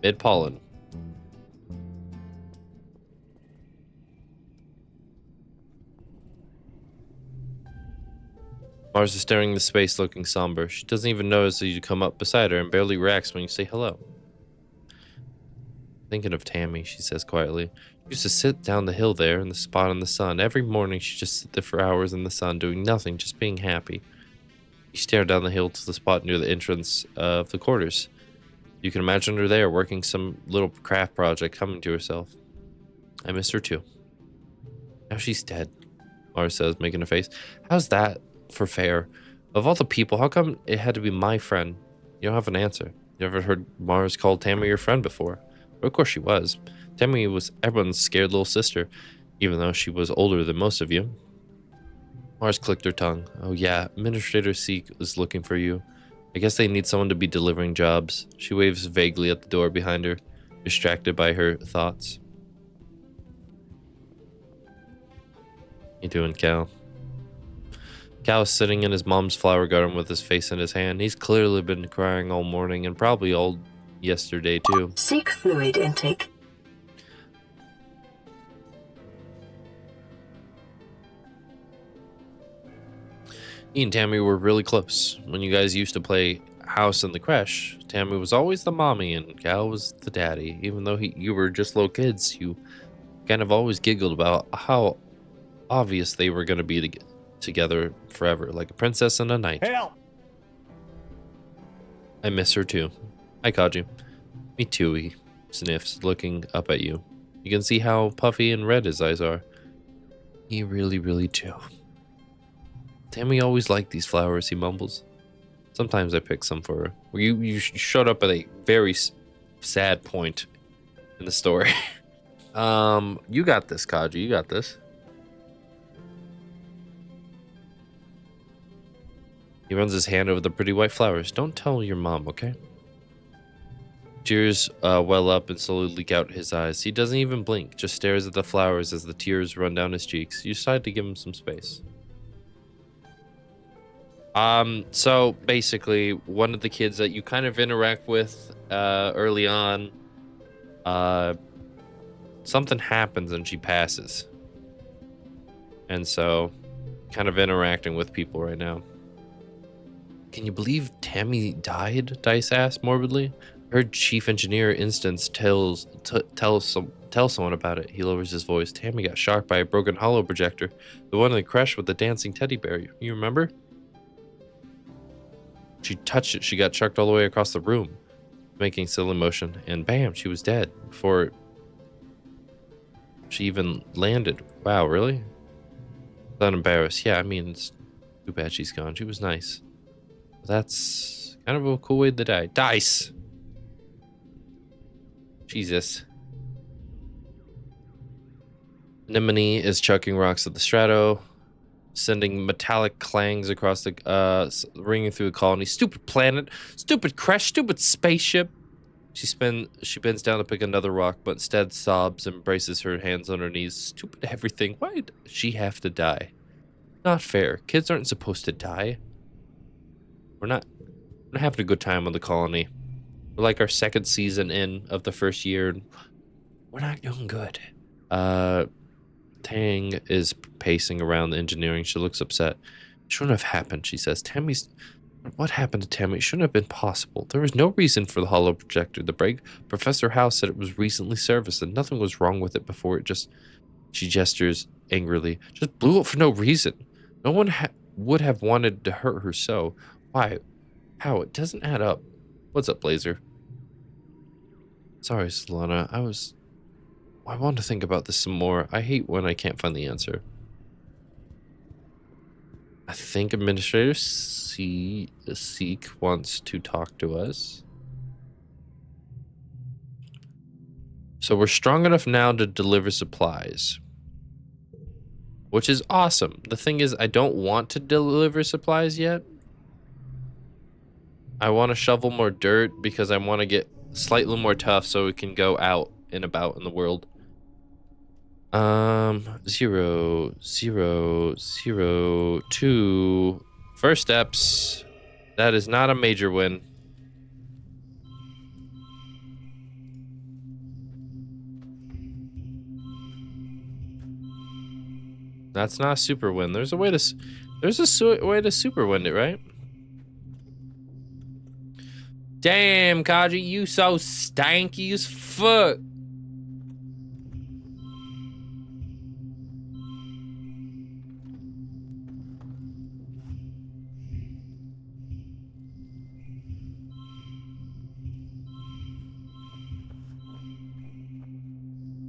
Mid-pollen. Mars is staring into space, looking somber. She doesn't even notice that you come up beside her and barely reacts when you say hello. Thinking of Tammy, she says quietly. She used to sit down the hill there in the spot in the sun. Every morning she'd just sit there for hours in the sun, doing nothing, just being happy. You stare down the hill to the spot near the entrance of the quarters. You can imagine her there, working some little craft project, humming to herself. I miss her too. Now she's dead, Mars says, making a face. How's that for fair? Of all the people, how come it had to be my friend? You don't have an answer. You ever heard Mars call Tammy your friend before? Well, of course she was. Tammy was everyone's scared little sister, even though she was older than most of you. Mars clicked her tongue. Oh yeah, Administrator Seek is looking for you. I guess they need someone to be delivering jobs. She waves vaguely at the door behind her, distracted by her thoughts. You doing, Cal? Cal is sitting in his mom's flower garden with his face in his hand. He's clearly been crying all morning and probably all yesterday too. Seek fluid intake. He and Tammy were really close. When you guys used to play house in the creche, Tammy was always the mommy and Cal was the daddy. Even though you were just little kids, you kind of always giggled about how obvious they were going to be together forever, like a princess and a knight. Help! I miss her too. I called you. Me too, he sniffs, looking up at you. You can see how puffy and red his eyes are. You really, really do. Tammy always liked these flowers, he mumbles. Sometimes I pick some for her. Well, you showed up at a very sad point in the story. You got this, Kaji. You got this. He runs his hand over the pretty white flowers. Don't tell your mom, okay? Tears well up and slowly leak out his eyes. He doesn't even blink, just stares at the flowers as the tears run down his cheeks. You decide to give him some space. So basically, one of the kids that you kind of interact with early on, something happens and she passes. And so, kind of interacting with people right now. Can you believe Tammy died? Dice asked morbidly. Heard Chief Engineer Instance tell someone about it. He lowers his voice. Tammy got shocked by a broken hollow projector. The one in the creche with the dancing teddy bear. You remember? She touched it. She got chucked all the way across the room, making silly motion. And bam, she was dead before she even landed. Wow, really? Not embarrassed. Yeah, I mean, it's too bad she's gone. She was nice. That's kind of a cool way to die. Dice! Jesus. Anemone is chucking rocks at the strato, sending metallic clangs across the, ringing through the colony. Stupid planet, stupid creche, stupid spaceship. She bends down to pick another rock, but instead sobs and braces her hands on her knees. Stupid everything. Why did she have to die? Not fair. Kids aren't supposed to die. We're not having a good time on the colony. We're like our second season in of the first year, and we're not doing good. Tang is pacing around the engineering. She looks upset. Shouldn't have happened, she says. What happened to Tammy? It shouldn't have been possible. There was no reason for the hollow projector to break. Professor House said it was recently serviced and nothing was wrong with it before it just... She gestures angrily. Just blew up for no reason. No one would have wanted to hurt her so. Why? How? It doesn't add up. What's up, Blazer? Sorry, Solana. I want to think about this some more. I hate when I can't find the answer. I think Administrator Seek wants to talk to us. So we're strong enough now to deliver supplies, which is awesome. The thing is, I don't want to deliver supplies yet. I want to shovel more dirt because I want to get slightly more tough so we can go out and about in the world. 0, 0, 0, 2. First steps. That is not a major win. That's not a super wind. There's a way to way to super wind it, right? Damn, Kaji, you so stanky as fuck.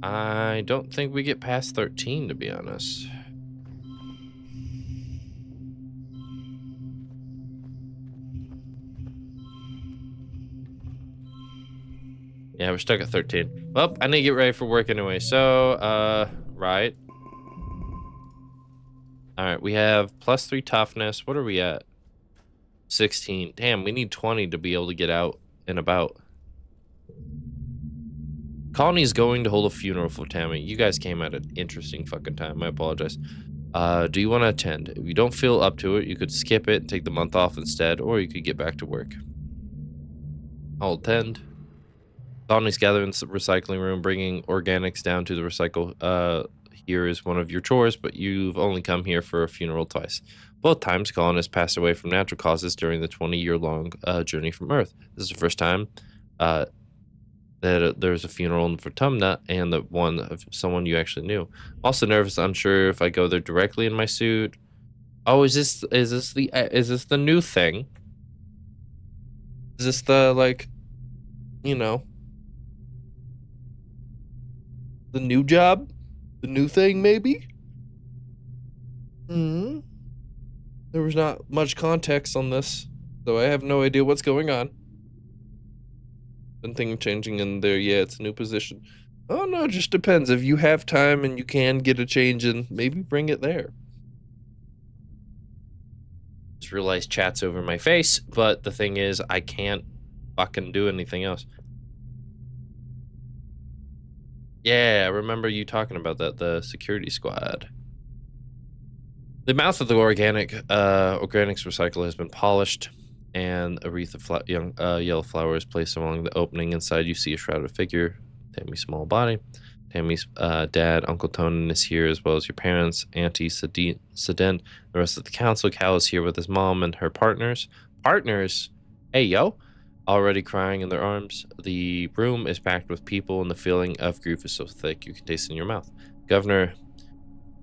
I don't think we get past 13, to be honest. Yeah, we're stuck at 13. Well, I need to get ready for work anyway. So, right. All right, we have +3 toughness. What are we at? 16. Damn, we need 20 to be able to get out and about. Colony's going to hold a funeral for Tammy. You guys came at an interesting fucking time. I apologize. Do you want to attend? If you don't feel up to it, you could skip it and take the month off instead, or you could get back to work. I'll attend. Colony's gathering the recycling room, bringing organics down to the recycle. Here is one of your chores, but you've only come here for a funeral twice. Both times, colonists passed away from natural causes during the 20-year-long journey from Earth. This is the first time that there's a funeral in Vertumna, and the one of someone you actually knew. I'm also nervous, unsure if I go there directly in my suit. Oh, is this the new thing? Is this the, like, you know, the new job? The new thing, maybe? Hmm. There was not much context on this, so I have no idea what's going on. Nothing changing in there. Yeah, it's a new position. Oh no, it just depends. If you have time and you can get a change in, maybe bring it there. Just realized chat's over my face, but the thing is, I can't fucking do anything else. Yeah, I remember you talking about that, the security squad. The mouth of the organics recycle has been polished, and a wreath of young yellow flowers placed along the opening. Inside, you see a shrouded figure, Tammy's small body. Tammy's dad, Uncle Tonin, is here, as well as your parents, Auntie Sedin, the rest of the council. Cal is here with his mom and her partners. Partners? Hey, yo! Already crying in their arms. The room is packed with people, and the feeling of grief is so thick you can taste it in your mouth. Governor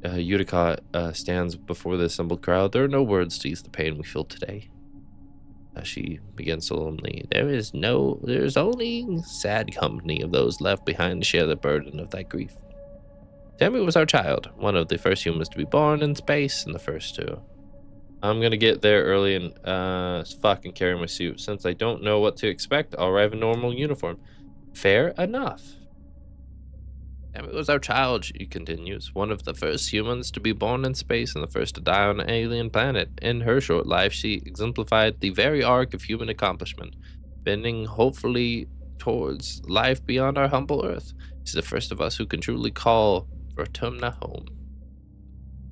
Utica stands before the assembled crowd. There are no words to ease the pain we feel today. She begins solemnly. There's only sad company of those left behind to share the burden of that grief. Tammy was our child, one of the first humans to be born in space, and the first to. I'm gonna get there early and fucking carry my suit. Since I don't know what to expect, I'll arrive in normal uniform. Fair enough. Tammy was our child, she continues, one of the first humans to be born in space and the first to die on an alien planet. In her short life, she exemplified the very arc of human accomplishment, bending hopefully towards life beyond our humble Earth. She's the first of us who can truly call Vertumna home.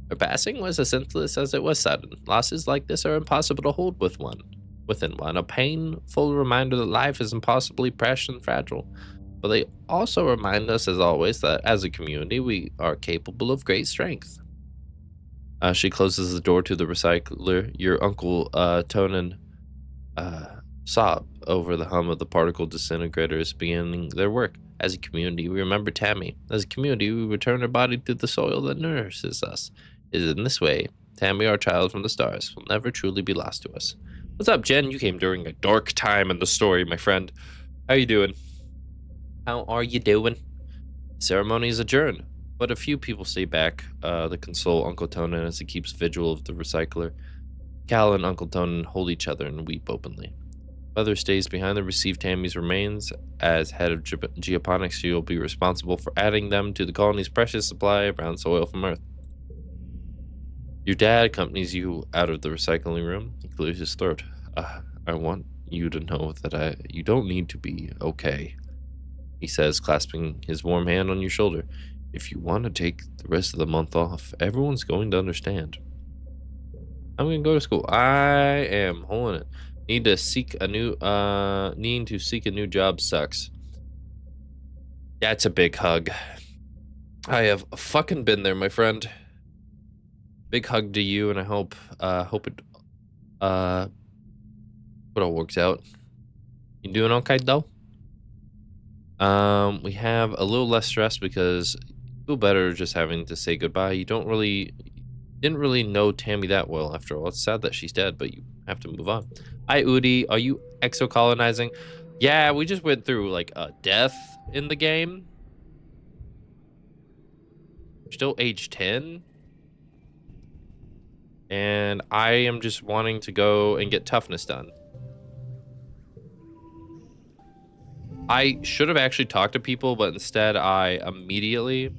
Her passing was as senseless as it was sudden. Losses like this are impossible to hold within one, a painful reminder that life is impossibly precious and fragile. But they also remind us, as always, that as a community, we are capable of great strength. She closes the door to the recycler. Your Uncle Tonin sob over the hum of the particle disintegrators beginning their work. As a community, we remember Tammy. As a community, we return her body to the soil that nourishes us. It is in this way, Tammy, our child from the stars, will never truly be lost to us. What's up, Jen? You came during a dark time in the story, my friend. How you doing? How are you doing? Ceremony is adjourned, but a few people stay back to console Uncle Tonin as he keeps vigil of the recycler. Cal and Uncle Tonin hold each other and weep openly. Mother stays behind to receive Tammy's remains. As head of geoponics, she will be responsible for adding them to the colony's precious supply of brown soil from Earth. Your dad accompanies you out of the recycling room. He clears his throat. I want you to know that you don't need to be okay, he says, clasping his warm hand on your shoulder. If you want to take the rest of the month off, everyone's going to understand. I'm going to go to school. I am holding it. Needing to seek a new job sucks. That's a big hug. I have fucking been there, my friend. Big hug to you, and I hope it it all works out. You doing okay though? We have a little less stress because you feel better just having to say goodbye. You didn't really know Tammy that well after all. It's sad that she's dead, but you have to move on. Hi, Udi. Are you exocolonizing? Yeah, we just went through like a death in the game. Still age 10. And I am just wanting to go and get toughness done. I should have actually talked to people, but instead I immediately...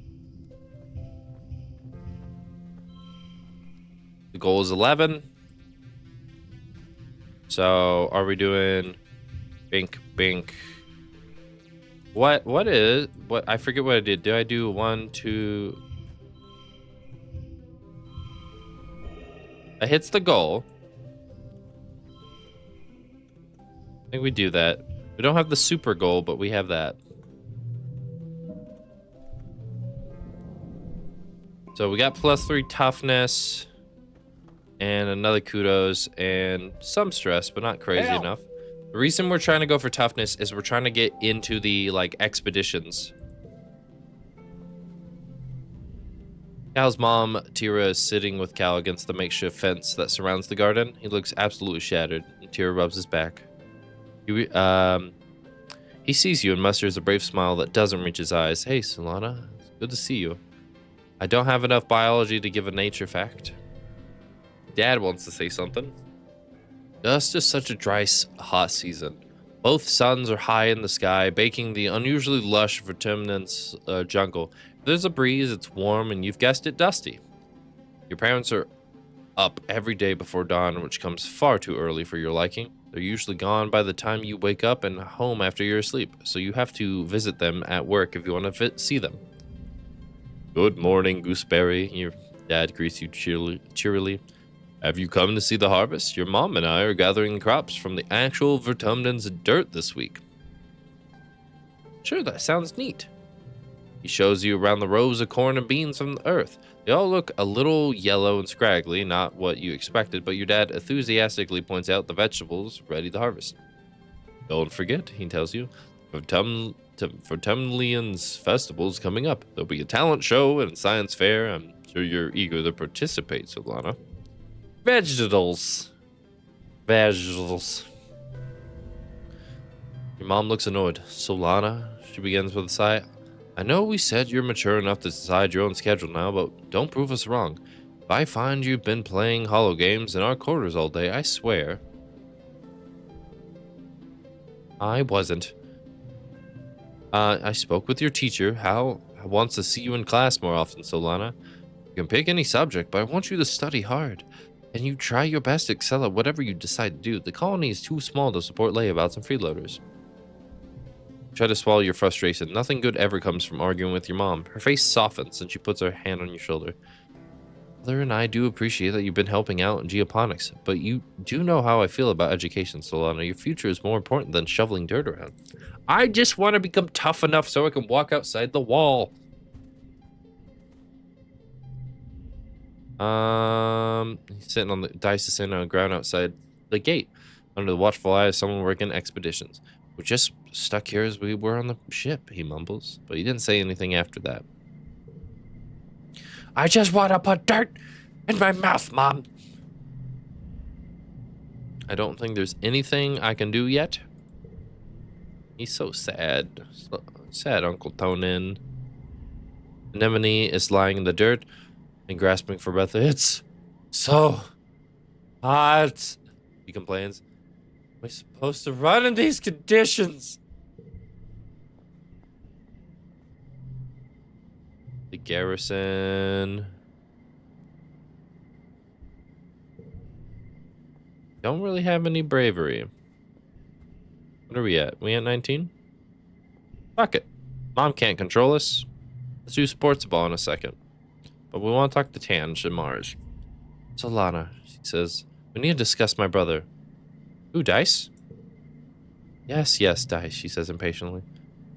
The goal is 11. So are we doing bink, bink? What I forget what I did. Did I do 1, 2... It hits the goal. I think we do that. We don't have the super goal, but we have that. So we got +3 toughness and another kudos and some stress, but not crazy enough. The reason we're trying to go for toughness is we're trying to get into the like expeditions. Cal's mom, Tira, is sitting with Cal against the makeshift fence that surrounds the garden. He looks absolutely shattered, and Tira rubs his back. He sees you and musters a brave smile that doesn't reach his eyes. Hey, Solana, it's good to see you. I don't have enough biology to give a nature fact. Dad wants to say something. Just is such a dry, hot season. Both suns are high in the sky, baking the unusually lush Vertumnant's jungle. If there's a breeze, it's warm, and you've guessed it, dusty. Your parents are up every day before dawn, which comes far too early for your liking. They're usually gone by the time you wake up and home after you're asleep, so you have to visit them at work if you want to see them. Good morning, Gooseberry. Your dad greets you cheerily. Have you come to see the harvest? Your mom and I are gathering crops from the actual Vertumnant's dirt this week. Sure, that sounds neat. He shows you around the rows of corn and beans from the earth. They all look a little yellow and scraggly, not what you expected, but your dad enthusiastically points out the vegetables ready to harvest. Don't forget, he tells you, Vertumnant's festival's coming up. There'll be a talent show and science fair. I'm sure you're eager to participate, Solana. Vegetables. Vegetables. Your mom looks annoyed. Solana, she begins with a sigh. I know we said you're mature enough to decide your own schedule now, but don't prove us wrong. If I find you've been playing hollow games in our quarters all day, I swear. I wasn't. I spoke with your teacher. Hal wants to see you in class more often, Solana. You can pick any subject, but I want you to study hard. And you try your best to excel at whatever you decide to do. The colony is too small to support layabouts and freeloaders. Try to swallow your frustration. Nothing good ever comes from arguing with your mom. Her face softens and she puts her hand on your shoulder. Mother and I do appreciate that you've been helping out in geoponics, but you do know how I feel about education, Solana. Your future is more important than shoveling dirt around. I just want to become tough enough so I can walk outside the wall. He's sitting on the dice is sitting on the ground outside the gate, under the watchful eye of someone working expeditions. We're just stuck here as we were on the ship, he mumbles, but he didn't say anything after that. I just want to put dirt in my mouth, Mom. I don't think there's anything I can do yet. He's so sad. Sad Uncle Tonin. Anemone is lying in the dirt and grasping for breath. It's so hot, he complains. Am I supposed to run in these conditions? The garrison. Don't really have any bravery. What are we at? We at 19? Fuck it. Mom can't control us. Let's do sports ball in a second. But we want to talk to Tan Mars. Solana, she says, we need to discuss my brother. Ooh, Dice? Yes, Dice, she says impatiently.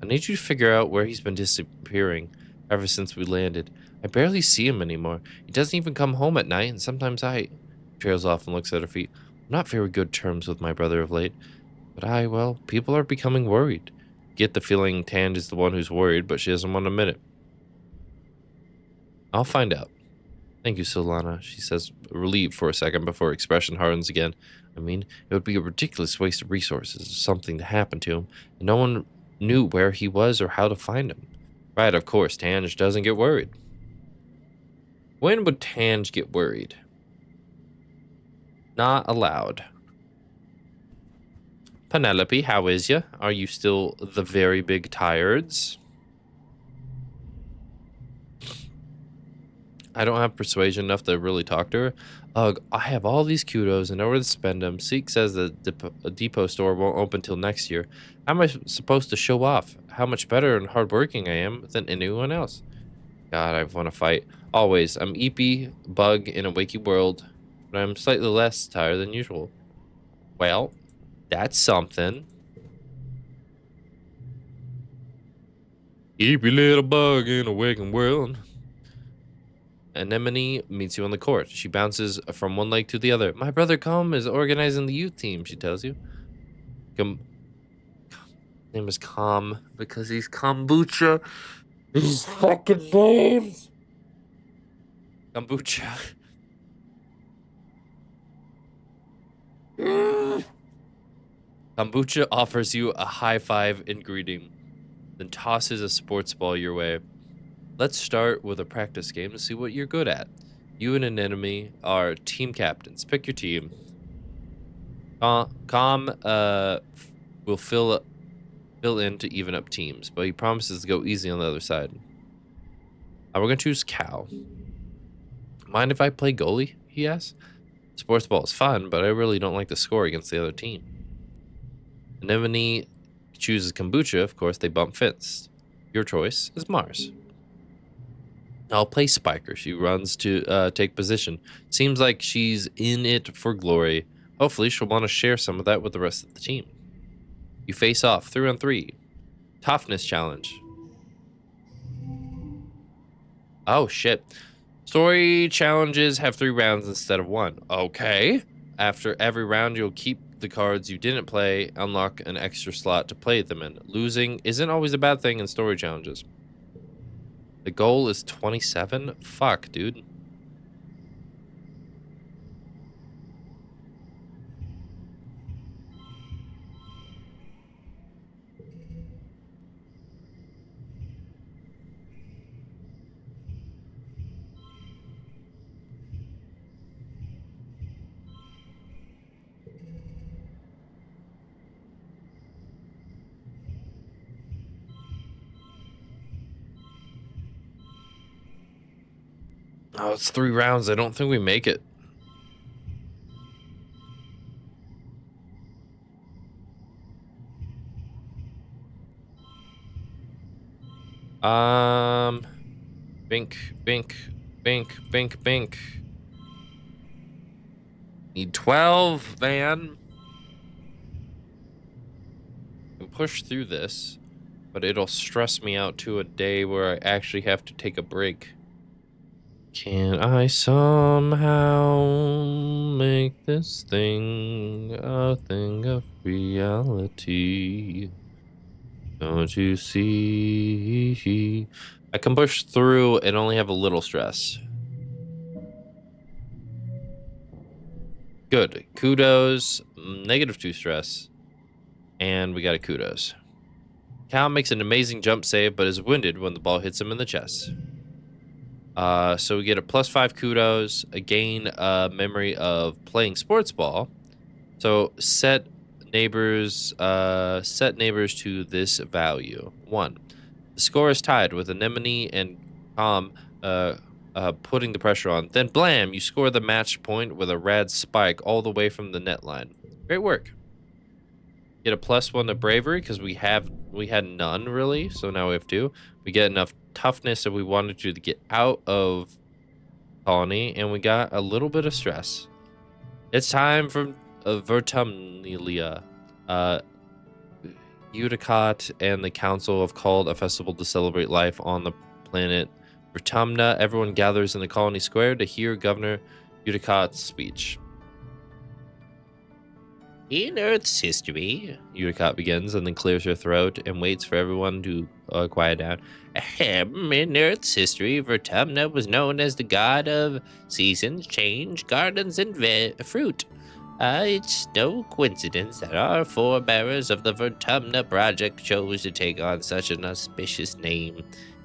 I need you to figure out where he's been disappearing ever since we landed. I barely see him anymore. He doesn't even come home at night, and sometimes I trails off and looks at her feet. I'm not very good terms with my brother of late, but well, people are becoming worried. Get the feeling Tand is the one who's worried, but she doesn't want to admit it. I'll find out. Thank you, Solana, she says, relieved for a second before her expression hardens again. I mean, it would be a ridiculous waste of resources if something to happen to him, and no one knew where he was or how to find him. Right, of course, Tange doesn't get worried. When would Tange get worried? Not allowed. Penelope, how is ya? Are you still the very big tireds? I don't have persuasion enough to really talk to her. Ugh, I have all these kudos and nowhere to spend them. Seek says the depot store won't open till next year. How am I supposed to show off how much better and hardworking I am than anyone else? God, I want to fight. Always. I'm Eepy, bug in a wakey world, but I'm slightly less tired than usual. Well, that's something. Eepy little bug in a waking world. Anemone meets you on the court. She bounces from one leg to the other. My brother Com is organizing the youth team, she tells you. His name is Com because he's kombucha. These fucking names. Kombucha. Kombucha offers you a high five in greeting, then tosses a sports ball your way. Let's start with a practice game to see what you're good at. You and an enemy are team captains. Pick your team. Com will fill in to even up teams, but he promises to go easy on the other side. We're going to choose Cal. Mind if I play goalie? He asks. Sports ball is fun, but I really don't like to score against the other team. Anemone chooses Kombucha. Of course, they bump fists. Your choice is Mars. I'll play Spiker. She runs to take position. Seems like she's in it for glory. Hopefully, she'll want to share some of that with the rest of the team. You face off 3-on-3. Toughness challenge. Oh, shit. Story challenges have 3 rounds instead of 1. Okay. After every round, you'll keep the cards you didn't play, unlock an extra slot to play them in. Losing isn't always a bad thing in story challenges. The goal is 27? Fuck, dude. Oh, it's 3 rounds. I don't think we make it. Bink, bink, bink, bink, bink. Need 12, man. I can push through this, but it'll stress me out to a day where I actually have to take a break. Can I somehow make this thing a thing of reality? Don't you see? I can push through and only have a little stress. Good. Kudos. -2 stress. And we got a kudos. Cal makes an amazing jump save, but is wounded when the ball hits him in the chest. So we get a +5 kudos, a gain memory of playing sports ball. So set neighbors to this value. 1. The score is tied with Anemone and Com putting the pressure on. Then blam, you score the match point with a rad spike all the way from the net line. Great work. Get a +1 to bravery because we had none really, so now we have 2. We get enough toughness if we wanted to get out of colony, and we got a little bit of stress. It's time for Vertumnelia. Uticott and the council have called a festival to celebrate life on the planet Vertumna, everyone gathers in the colony square to hear Governor Uticot's speech. In Earth's history, Uticott begins and then clears her throat and waits for everyone to quiet down. Ahem, in Earth's history, Vertumna was known as the god of seasons, change, gardens, and fruit. It's no coincidence that our forebearers of the Vertumna project chose to take on such an auspicious name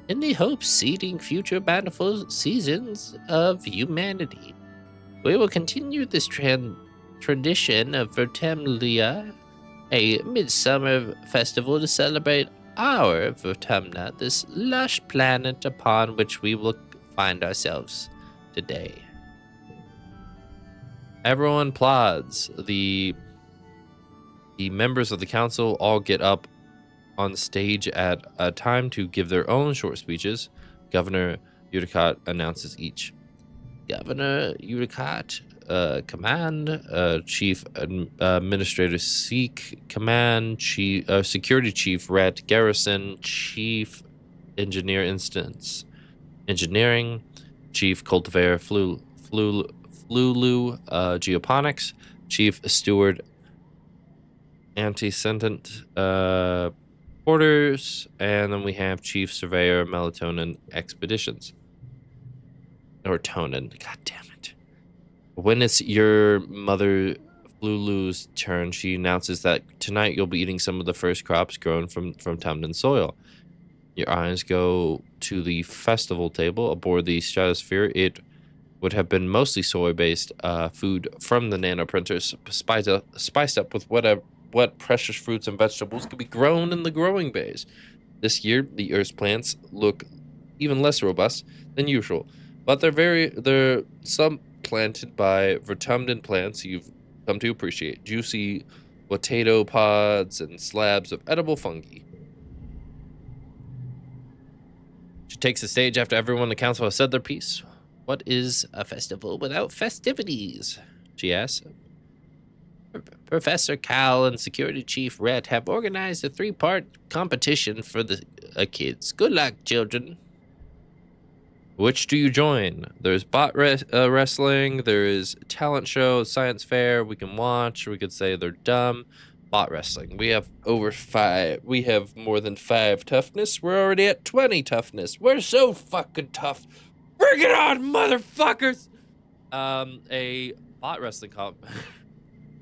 in the hopes seeding future bountiful seasons of humanity. We will continue this tradition of Vertumlia, a midsummer festival to celebrate our Vertumna, this lush planet upon which we will find ourselves today. Everyone applauds. The members of the council all get up on stage at a time to give their own short speeches. Governor Uticott announces each. Governor Uticott, Command, Chief Administrator Seek, Command, Chief Security Chief Ret, Garrison, Chief Engineer Instance, Engineering, Chief Cultivator Flulu, Geoponics, Chief Steward, Anti-Sentient Porters, and then we have Chief Surveyor, Melatonin Expeditions. Or Tonin, god damn it. When it's your mother Flulu's turn, she announces that tonight you'll be eating some of the first crops grown from Tamden soil. Your eyes go to the festival table aboard the Stratosphere. It would have been mostly soy-based food from the nanoprinters, spiced up with what precious fruits and vegetables could be grown in the growing bays. This year, the Earth's plants look even less robust than usual, but they're some planted by Vertumdan plants you've come to appreciate. Juicy potato pods and slabs of edible fungi. She takes the stage after everyone in the council has said their piece. What is a festival without festivities? She asks. Professor Cal and Security Chief Ret have organized a 3-part competition for the kids. Good luck, children. Which do you join? There's bot wrestling, there is talent show, science fair, we can watch, we could say they're dumb. Bot wrestling. We have more than 5 toughness. We're already at 20 toughness. We're so fucking tough. Bring it on, motherfuckers! A bot wrestling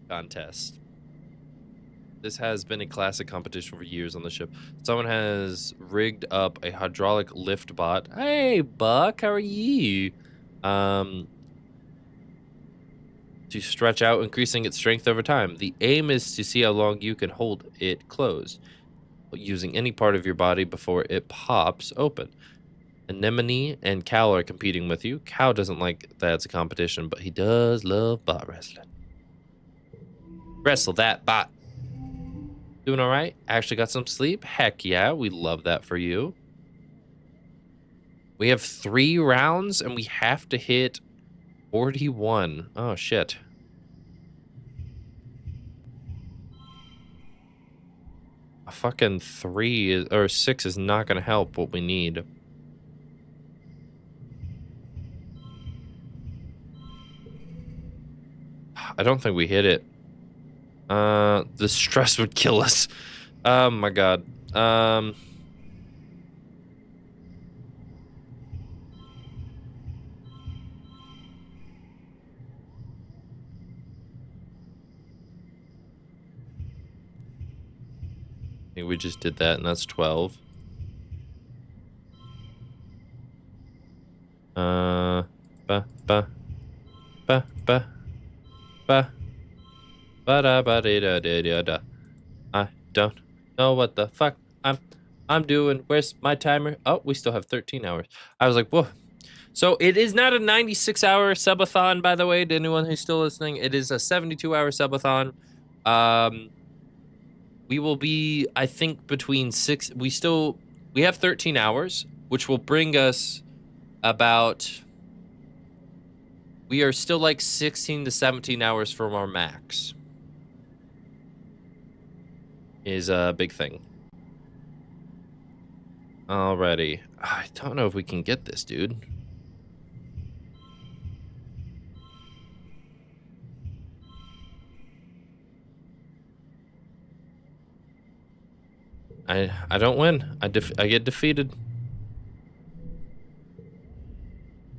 contest. This has been a classic competition for years on the ship. Someone has rigged up a hydraulic lift bot. Hey, Buck, how are you? To stretch out, increasing its strength over time. The aim is to see how long you can hold it closed, using any part of your body before it pops open. Anemone and Cal are competing with you. Cal doesn't like that it's a competition, but he does love bot wrestling. Wrestle that bot. Doing all right? Actually got some sleep? Heck yeah, we love that for you. We have 3 rounds and we have to hit 41. Oh, shit. A fucking 3 or 6 is not going to help what we need. I don't think we hit it. The stress would kill us. Oh my god. I think we just did that, and that's 12. Ba ba ba ba ba. Ba-da-ba-dee-da-dee-da-da. I don't know what the fuck I'm doing. Where's my timer? Oh, we still have 13 hours. I was like, whoa. So it is not a 96-hour subathon, by the way, to anyone who's still listening. It is a 72-hour subathon. We will be, I think, between 6. We have 13 hours, which will bring us about. We are still like 16 to 17 hours from our max. Is a big thing. Alrighty. I don't know if we can get this, dude. I don't win. I get defeated.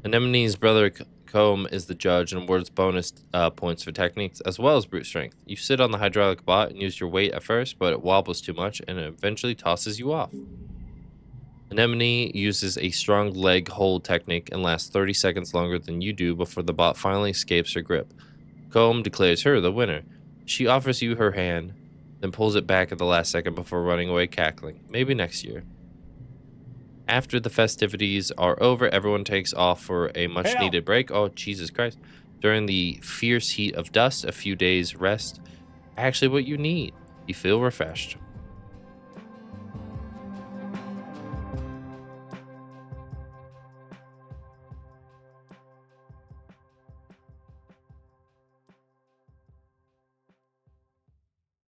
Anemone's brother Comb is the judge and awards bonus points for techniques as well as brute strength. You sit on the hydraulic bot and use your weight at first, but it wobbles too much and it eventually tosses you off. Anemone uses a strong leg hold technique and lasts 30 seconds longer than you do before the bot finally escapes her grip. Comb declares her the winner. She offers you her hand, then pulls it back at the last second before running away cackling. Maybe next year. After the festivities are over, everyone takes off for a much-needed break. Oh, Jesus Christ. During the fierce heat of dust, a few days rest. Actually what you need. You feel refreshed.